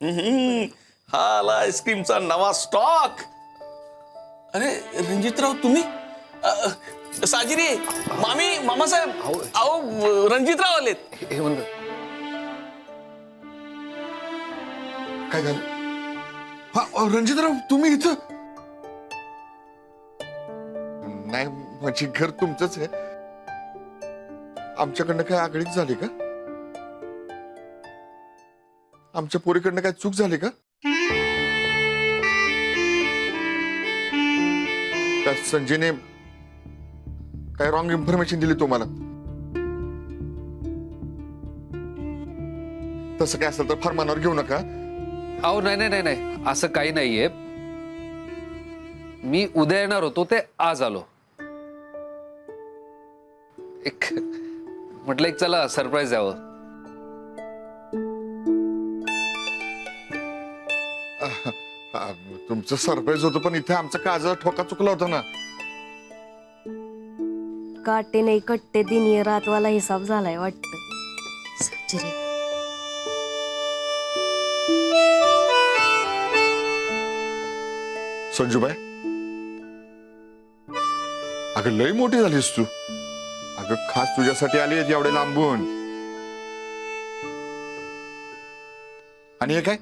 हा आला आईस्क्रीमचा नवा स्टॉक. अरे रणजितराव तुम्ही साजिरी मामी मामासाहेब अहो रणजितराव आलेत. काय झालं? हा रणजितराव तुम्ही इथं? नाही माझी घर तुमचंच आहे. आमच्याकडनं काय आगळीक झाली का? आमच्या पोरीकडनं काय चूक झाली का? का संजयने काय रॉंग इन्फॉर्मेशन दिली तुम्हाला? तसं काय असेल तर फार मनावर घेऊ नका. अहो नाही नाही नाही नाही असं काही नाहीये. मी उद्या येणार होतो ते आज आलो. म्हटलं एक चला सरप्राईज द्यावं. तुमचं सरप्राईज होतं पण इथे आमचा काळजाचा ठोका चुकला होता ना. काटे नाही कट्टे दिन रात वाला हिसाब झालाय वाटत. साजिरे संजूबाई अगं लई मोठी झालीस तू. अगं खास तुझ्यासाठी आली आहेत एवढे लांबून. आणि हे काय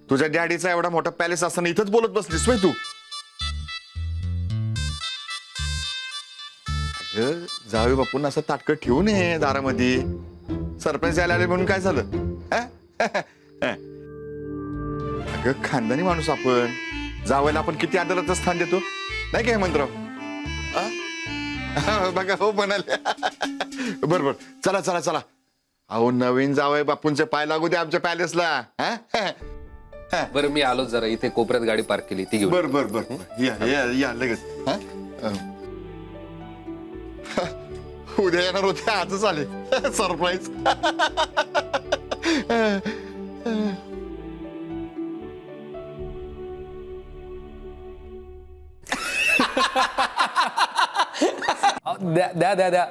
तुझ्या डॅडीचा एवढा मोठा पॅलेस असताना इथंच बोलत बसलीस वय तू? अगं जावे बापून असं ताटकं ठेवू नये दारामध्ये. सरपंच यायला आले म्हणून काय झालं? अगं खानदानी माणूस आपण. जावयाला आपण किती आदराचं स्थान देतो नाही काय हेमंतराव? बघा हो म्हणाले. बरोबर चला चला चला. अहो नवीन जावय बापूंचे पाय लागू दे आमच्या पॅलेसला. बरं मी आलोच जरा. इथे कोपऱ्यात गाडी पार्क केली ती घेऊन. बर बर बर या या या लगेच. उद्या येणार होते आजच आले. सरप्राईज. द्या द्या द्या द्या.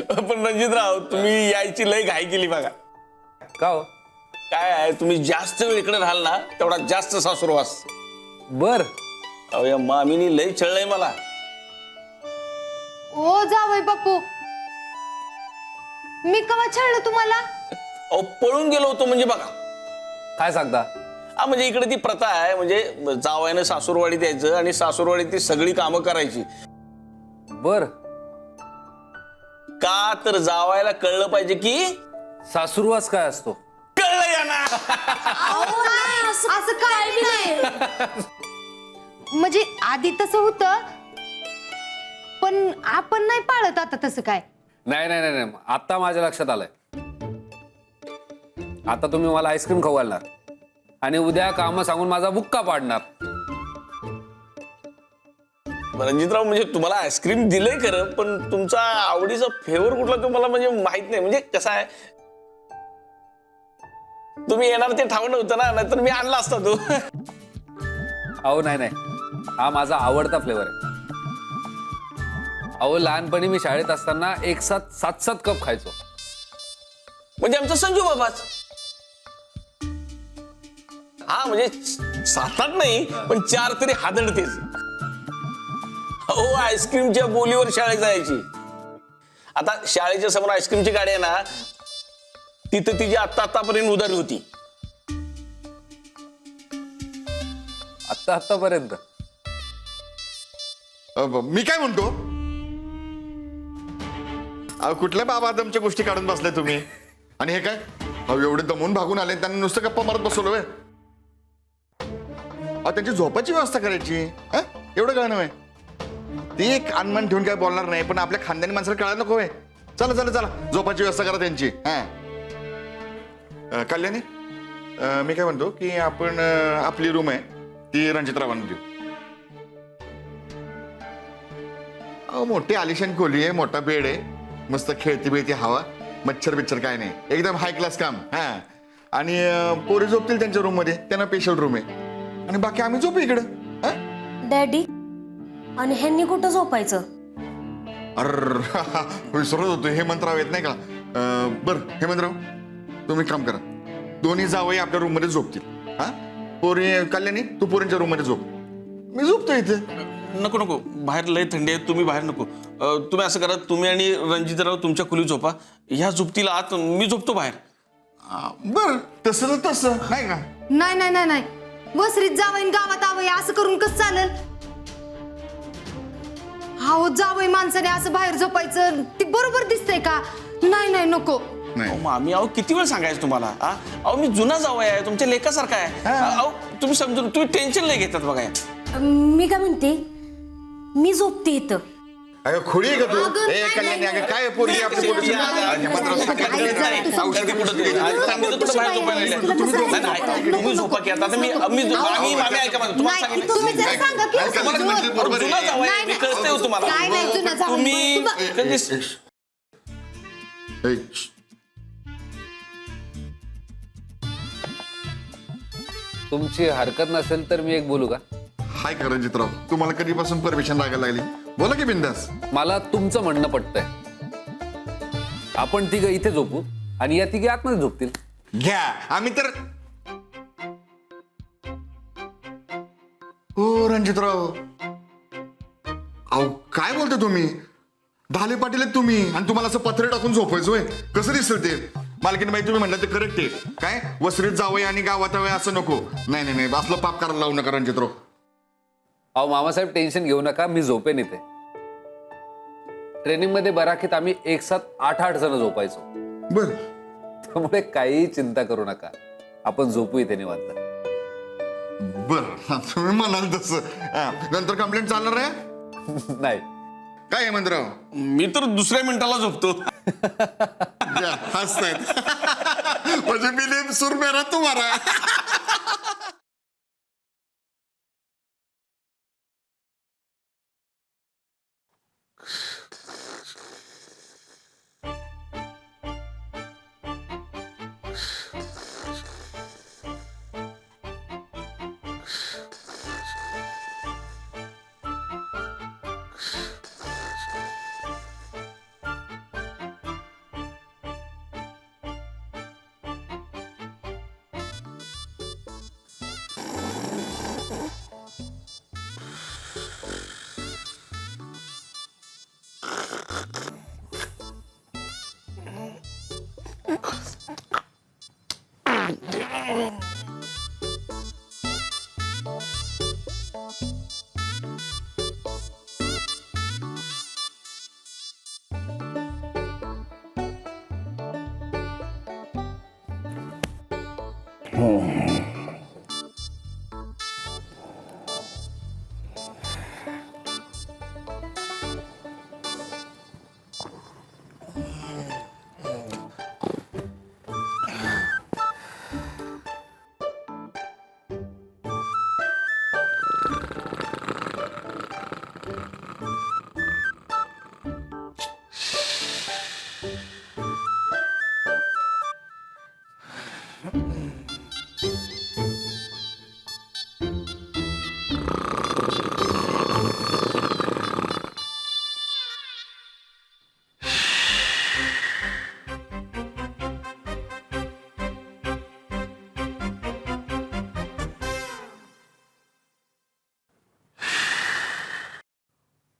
पण रणजितराव तुम्ही यायची लय घाई केली बघा. का हो? काय आहे तुम्ही जास्त वेळ इकडे राहाल ना तेवढा जास्त सासूरवास. बर अहो या मामीनी लय छळलंय मला. ओ जावई बापू, मी कवा छळलं तुम्हाला? अहो पळून गेलो होतो म्हणजे बघा. काय सांगता? हा म्हणजे इकडे ती प्रथा आहे म्हणजे जावयानं सासूरवाडीत यायचं आणि सासूरवाडीत ती सगळी कामं करायची. बर का तर जावयाला कळलं पाहिजे की सासूरवास काय असतो. कळलं या ना. असं काय नाही. म्हणजे आधी तसं होतं पण आपण नाही पाळत आता तसं काय. नाही नाही नाही नाही आता माझ्या लक्षात आलंय. आता तुम्ही मला आईस्क्रीम खाऊ घालणार आणि उद्या काम सांगून माझा बुक्का पाडणार. रणजितराव म्हणजे तुम्हाला आईस्क्रीम दिलंय खरं पण तुमचा आवडीचा फ्लेवर कुठला तुम्हाला म्हणजे माहित नाही. म्हणजे कसं आहे तुम्ही येणार ते ठाऊक नव्हतं ना नाहीतर मी आणला असता तो. अहो नाही नाही हा माझा आवडता फ्लेवर आहे. अहो लहानपणी मी शाळेत असताना एक सात 7-7 कप खायचो. म्हणजे आमचा संजू बाबाच. हा म्हणजे 7-8 नाही पण 4 तरी हादडतेच. हो आईस्क्रीमच्या बोलीवर शाळेत जायची. आता शाळेच्या समोर आईस्क्रीमची गाडी आहे ना तिथं तिची आतापर्यंत उधारी होती. आतापर्यंत मी काय म्हणतो कुठल्या बाबा आदमच्या गोष्टी काढून बसले तुम्ही? आणि हे काय अहो एवढे दमून भागून आले त्यांना नुसतं गप्पा मारत बसवलं व्हय? त्यांची झोपाची व्यवस्था करायची. एवढं काय नव्हे. ती एक अनमान ठेवून काय बोलणार नाही पण आपल्या खानदानी माणसाला कळायला नको व्हय? चला चला चला झोपाची व्यवस्था करा त्यांची. कल्याणी मी काय म्हणतो की आपण आपली रूम आहे ती रणजितरावांना देऊ. मोठी आलिशान खोली आहे, मोठा बेड आहे, मस्त खेळती बिळती हवा, मच्छर बिच्छर काय नाही, एकदम हाय क्लास काम. आणि पोरी झोपतील त्यांच्या रूम मध्ये, त्यांना स्पेशल रूम आहे. आणि बाकी आम्ही झोपू इकडं. डॅडी आणि ह्यांनी कुठं झोपायचं? अर विसरत होतो हे मंत्राव येत नाही का? बर हेमंतराव, तुम्ही काम करा, दोन्ही जावई आपल्या रूम मध्ये झोपतील. हा, पोरी कल्याणी तू पोरींच्या रूम मध्ये झोप, मी झोपतो इथे. नको नको, बाहेर लय थंडी आहे, तुम्ही बाहेर नको. तुम्ही असं करा, तुम्ही आणि रणजितराव तुमच्या खोलीत झोपा, ह्या झोपतील आत, मी झोपतो बाहेर. बर तसं तर तसं नाही का? नाही नाही नाही नाही, वसरीत जावं गावात आवय असं करून कसं चालेल? हो जावई माणसाने असं बाहेर झोपायचं ते बरोबर दिसतंय का? नाही नाही नको. नाही मामी अहो किती वेळ सांगायचं तुम्हाला? अहो मी जुना जावई आहे, तुमच्या लेखासारखा आहे. अहो तुम्ही समजून, तुम्ही टेन्शन नाही घेतात बघा. मी काय म्हणते, मी झोपते इथं. अगं खोडी आहे का तू? अगं, ए नाही, कल्याणी, नाही, अगं काय पोरगी आपली पोरगी? हेमंतराव, तुम्ही झोपा की आता मामी ऐका माझं, तुम्हाला नाही, तुम्ही जरा सांगा की असं कल्याणी म्हटली झोप. बरोबर आहे. जुना जावई आहे, मी नाही, कळतंय हो तुम्हाला. काय नाही जुना जावई. तुम्ही तुमची हरकत नसेल तर मी एक बोलू का? हाय का रणजितराव, तुम्हाला कधीपासून परमिशन लागायला लागली? बोला की बिंदास. मला तुमचं म्हणणं पटतंय. आपण तिघं इथे झोपू आणि या तिघी आतमध्ये झोपतील. घ्या, आम्ही तर. हो रणजितराव, अहो काय बोलता तुम्ही? ढाले पाटील आहेत तुम्ही आणि तुम्हाला असं पत्रे टाकून झोपायचं होय? कसं दिसेल ते? मालकीन बाई तुम्ही म्हणलं ते करेक्ट आहे. काय वसरीत जावं आणि गावात हवंय असं नको. नाही नाही नाही, असलं पाप करायला लावू नका रणजितराव. अहो मामासाहेब टेन्शन घेऊ नका, मी झोपेन इथे. ट्रेनिंग मध्ये बराकीत आम्ही एक साथ 8-8 जण झोपायचो, बर त्यामुळे काही चिंता करू नका. आपण झोपू इथे निवांत. बर तुम्ही म्हणाल तसं. नंतर कंप्लेंट चालणार आहे? नाही, काय हेमंतराव? मी तर दुसऱ्या मिनिटाला झोपतो. हसतायत म्हणजे मी सूर मेरा तुम्हाला.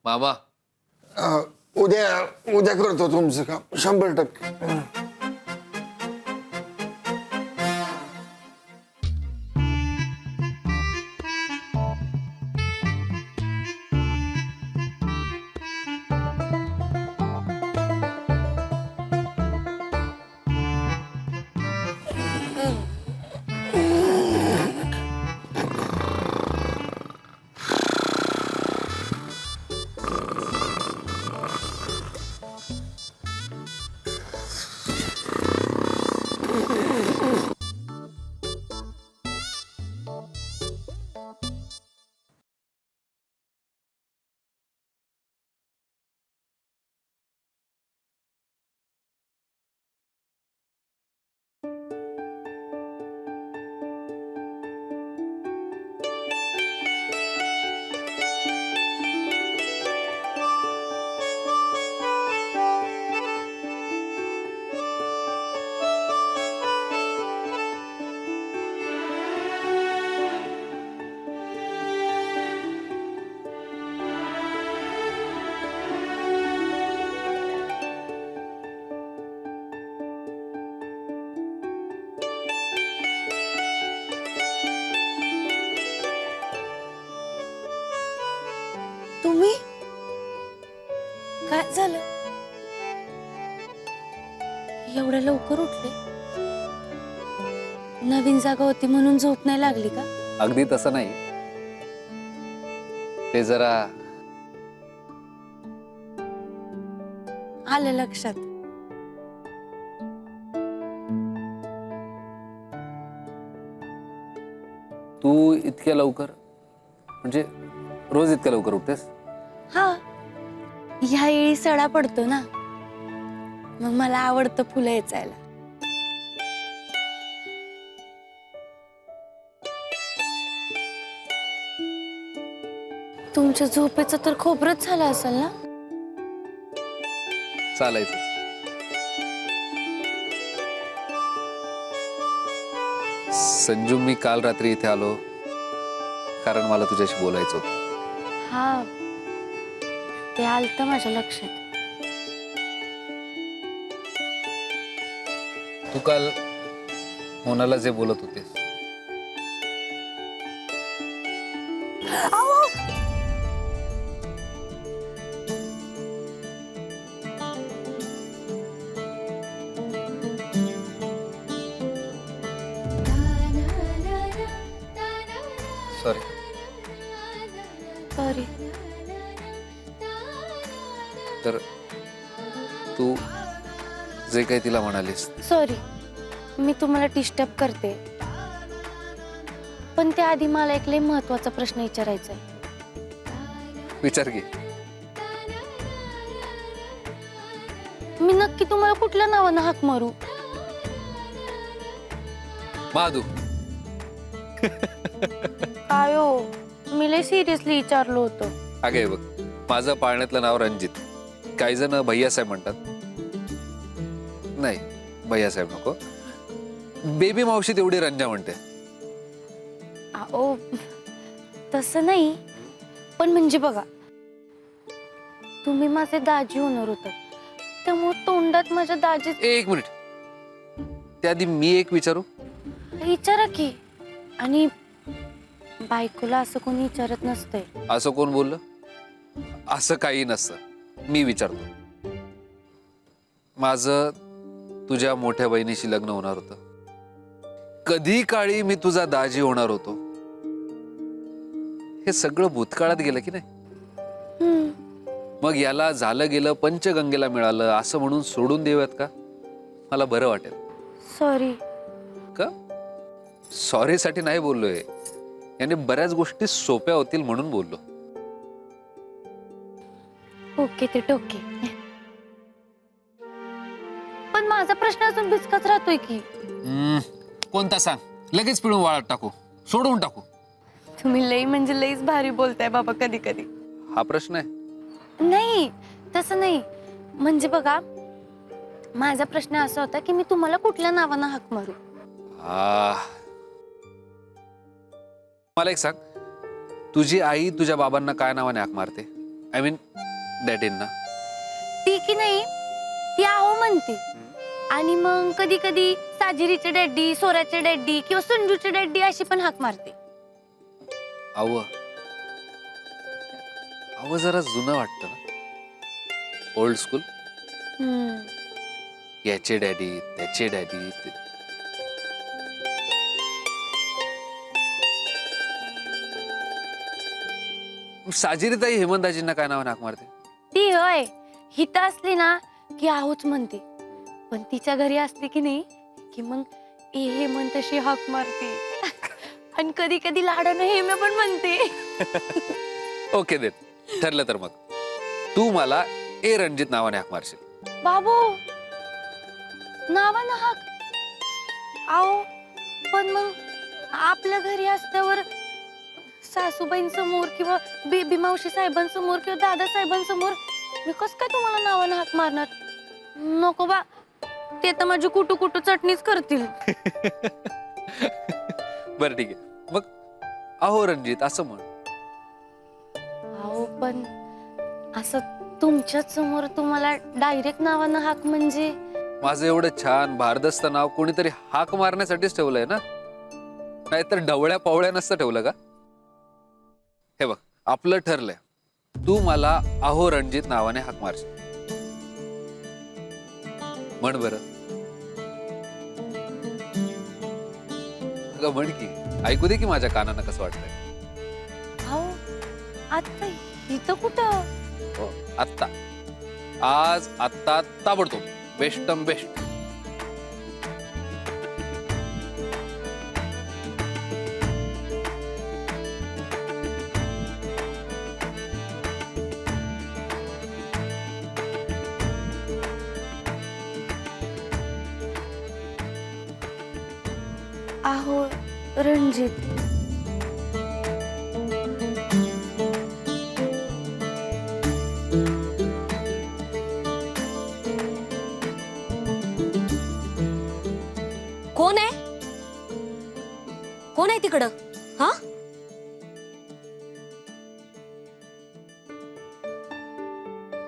मामा उद्या उद्या करतो तुमचं काम 100%. तुम्ही काय झालं? एवढ्या लवकर उठले? नवीन जागा होती म्हणून झोप नाही लागली का? अगदी तसं नाही, ते जरा आलं लक्षात. तू इतक्या लवकर म्हणजे रोज इतक्या लवकर उठतेस? हा, ह्या येळी सडा पडतो ना, मग मला आवडतं फुलं वेचायला. तुमच्या झोपेचं तर खोबरच झालं असेल ना? चालायचं. संजू, मी काल रात्री इथे आलो कारण मला तुझ्याशी बोलायचं होतं. हा, ते आलतं माझ्या लक्षात. तू काल मोनाला जे बोलत होतेस सॉरी सॉरी. तर तू जे काही तिला म्हणालीस सॉरी, मी तुम्हाला डिस्टर्ब करते, पण त्याआधी मला एक लय महत्वाचा प्रश्न विचारायचा आहे. विचार की. मी नक्की तुम्हाला कुठल्या नावानं हाक मारू? महादू. काय हो, मी लय सिरियसली विचारलं होतं. अगे बघ, माझं पाळण्यातलं नाव रणजित. काही जण भैयासाहेब म्हणतात. नाही, भैयासाहेब नको. बेबी मावशी तेवढी रंजा म्हणते. अहो, तसं नाही, पण म्हणजे बघा, तुम्ही माझे दाजी होणार होतात, त्यामुळे तोंडात माझ्या दाजी. एक मिनिट, त्याआधी मी एक विचारू? विचारा की. आणि बायकोला असं कोणी विचारत नसतंय. असं कोण बोललं? असं काही नसतं. मी विचारतो. माझं तुझ्या मोठ्या बहिणीशी लग्न होणार होतं. कधी काळी मी तुझा दाजी होणार होतो. हे सगळं भूतकाळात गेलं की नाही? मग याला झालं गेलं पंचगंगेला मिळालं असं म्हणून सोडून देऊयात का? मला बरं वाटेल. सॉरी. का? सॉरी साठी नाही बोललोय, याने बऱ्याच गोष्टी सोप्या होतील म्हणून बोललो. ओके ते टोके. पण माझा प्रश्न अजून भिजकाच राहतोय की. कोणता सांग, लगेच पिळून वाळत टाकू, सोडवून टाकू. तुम्ही लई म्हणजे लईच भारी बोलताय बाबा कधी कधी. हा प्रश्न आहे? नाही, तसं नाही. म्हणजे बघा, माझा प्रश्न असा होता की मी तुम्हाला कुठल्या नावानं हाक मारू? मला एक सांग, तुझी आई तुझ्या बाबांना काय नावाने हाक मारते? आय मीन डॅडींना. ती की नाही, ती आहो म्हणते. आणि मग कधी कधी साजिरीचे डॅडी, सोऱ्याचे डॅडी किंवा संजूचे डॅडी अशी पण हाक मारते. अव अव जरा जुनं वाटतं ना, ओल्ड स्कूल. याचे डॅडी, त्याचे डॅडी. साजिरीताई हेमंताजींना काय नावाने हाक मारते? ती होय, हित असली ना की आहोच म्हणते, पण तिच्या घरी असते की नाही की मग हे म्हणतशी हाक मारते. आणि कधी कधी लाडानं हेमे पण म्हणते. ओके देत, ठरलं तर मग तू मला ए रणजित नावाने हाक मारशील. बाबू, नावानं हाक? आओ, पण मग आपल्या घरी असल्यावर सासूबाईंसमोर किंवा बेबी मावशी साहेबांसमोर किंवा दादा साहेबांसमोर मी कस काय तुम्हाला नावानं हाक मारणार? नको बा, ते तर माझी कुटू कुटू चटणीच करतील. बरं ठीक आहे, मग अहो रणजित असं म्हण. अहो, पण असं तुमच्याच समोर तुम्हाला डायरेक्ट नावानं हाक म्हणजे? माझं एवढं छान भारदस्त नाव कोणीतरी हाक मारण्यासाठीच ठेवलंय ना, नाहीतर ढवळ्या पवळ्या नसतं ठेवलं का? हे बघ, आपलं ठरलंय, तू मला अहो रणजित नावाने हाक मारशील. म्हण बरं. अगं म्हण की, ऐकू दे की माझ्या कानानं कसं वाटतंय. अहो आता इथं कुठं? हो, आत्ता, आज आत्ता ताबडतोब, बेस्टम बेस्ट. अहो रणजित. कोण आहे? कोण आहे तिकडं? हा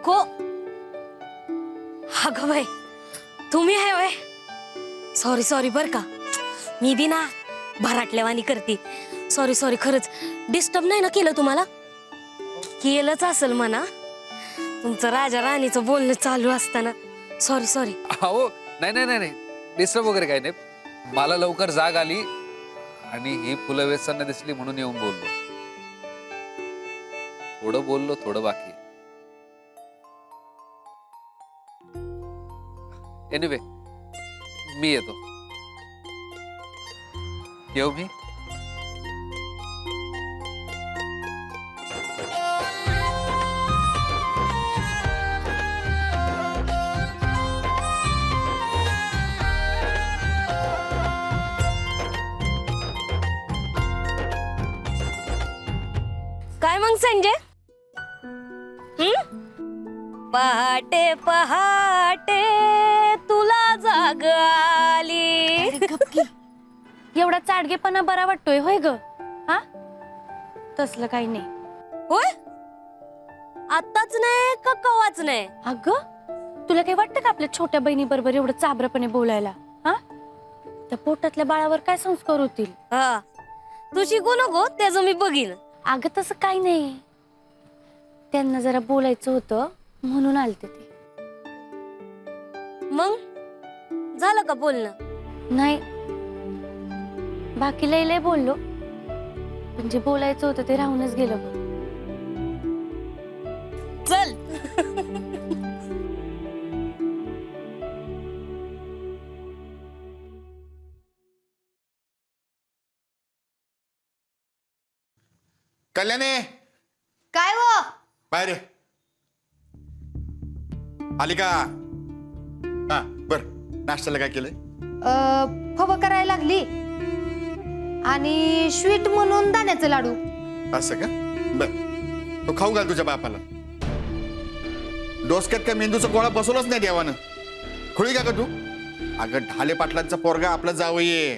को अगं बाई, तुम्ही आहे वय? सॉरी सॉरी बर का, मी बी ना भराटलेवानी करते. सॉरी सॉरी, खरंच डिस्टर्ब नाही ना केलं तुम्हाला? केलंच असेल म्हणा, तुमचं राजा राणीचं बोलणं चालू असताना. Sorry sorry. अहो नाही नाही नाही नाही, डिस्टर्ब वगैरे काही नाही. मला लवकर जाग आली आणि ही फुलं वेचताना दिसली म्हणून येऊन बोललो. थोडं बोललो, थोडं बाकी. एनिवे, मी येतो. येऊ मी? काय मग संजय? पहाटे पहाटे तुला जाग आली. एवढा चाडगेपणा बरा वाटतोय होय ग? हा, तसलं काही नाही. होय, आताच नाही का कवाच नाही? अगं तुला काही वाटतं का आपल्या छोट्या बहिणी बरोबर एवढं चाबरपणे बोलायला? हा, त्या पोटातल्या बाळावर काय संस्कार होतील? हा, तू शिकू नको, त्याचं मी बघीन. अगं तसं काही नाही, त्यांना जरा बोलायचं होतं म्हणून आलते ते. मग झालं का बोलणं? नाही, बाकी लय लय बोललो, पण जे बोलायचं होतं ते राहूनच गेलं बघ. चल. कल्याणे, काय हो? बाहेर ये. आली का? हा बर, नाश्त्याला काय केलंय? फव करायला लागली आणि स्वीट म्हणून दाण्याचं लाडू. असं का? बर, तो खाऊ घाल तुझ्या बापाला. डोसक्यात काय मेंदूचा गोळा बसवलाच नाही देवानं. खुळी का तू? अगं ढाले पाटलांचा पोरगा आपला जावई,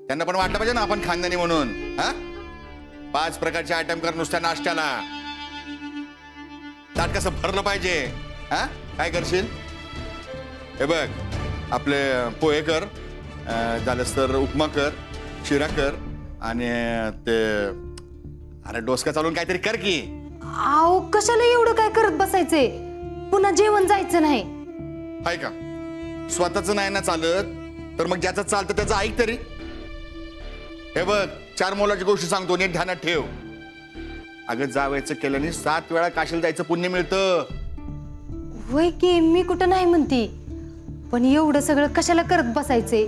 त्यांना पण वाटलं पाहिजे ना आपण खानदानी म्हणून. हा, 5 प्रकारचे आयटम कर नुसत्या नाश्त्याला. ताट कसं भरलं पाहिजे. हा, काय करशील? हे बघ, आपले पोहे कर, झालंच तर उपमा कर, शिरा कर, आणि ते अरे डोसका चालून काहीतरी कर की. आहो कशाला एवढं काय करत बसायचंय? पुन्हा जेवण जायचं नाही. हाय का? स्वतःच नाही ना चालत, तर मग ज्याचं चालतं त्याचं ऐक तरी. हे बघ, 4 मोलाची गोष्टी सांगतो, नीट ध्यानात ठेव. अगं जावायचं केल्याने 7 वेळा काशीला जायचं पुण्य मिळतं. होय की, मी कुठं नाही म्हणती, पण एवढं सगळं कशाला करत बसायचंय?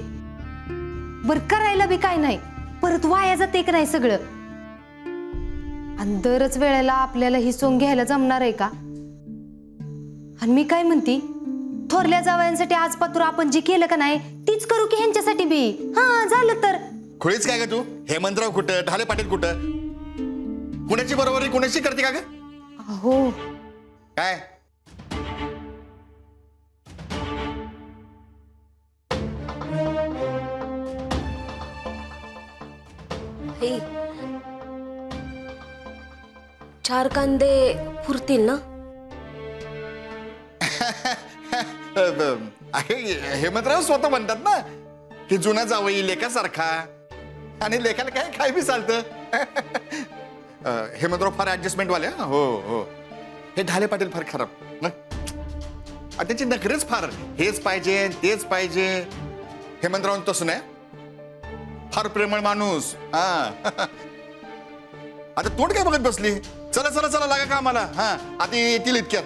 बर करायला बी काय नाही, परत वाया जाते की नाही सगळं? आणि दरच वेळेला आपल्याला ही सोंग घ्यायला जमणार आहे का? आणि मी काय म्हणती, थोरल्या जावयांसाठी आज पातूर आपण जे केलं का नाही तीच करू की ह्यांच्यासाठी बी? हा झालं तर. खुळीच काय ग तू? हेमंतराव कुठं, ढाले पाटील कुठं? कुणाची बरोबरी कुणाची करते का ग? हो, काय? हे, 4 कांदे पुरतील ना? हेमंतराव स्वतः म्हणतात ना की जुना जावई लेखासारखा, आणि लेखाला काय काय बी चालतं. हेमंतराव फार ऍडजस्टमेंट वाले. हो हो, हे ढाले पाटील फार खराब ना. आणि त्यांची नखरेच फार, हेच पाहिजे तेच पाहिजे. हेमंतराव तसं नाही, फार प्रेमळ माणूस. हा आता तोंड काय बघत बसली? चला चला चला लागा का आम्हाला. हा आता येतील इतक्यात.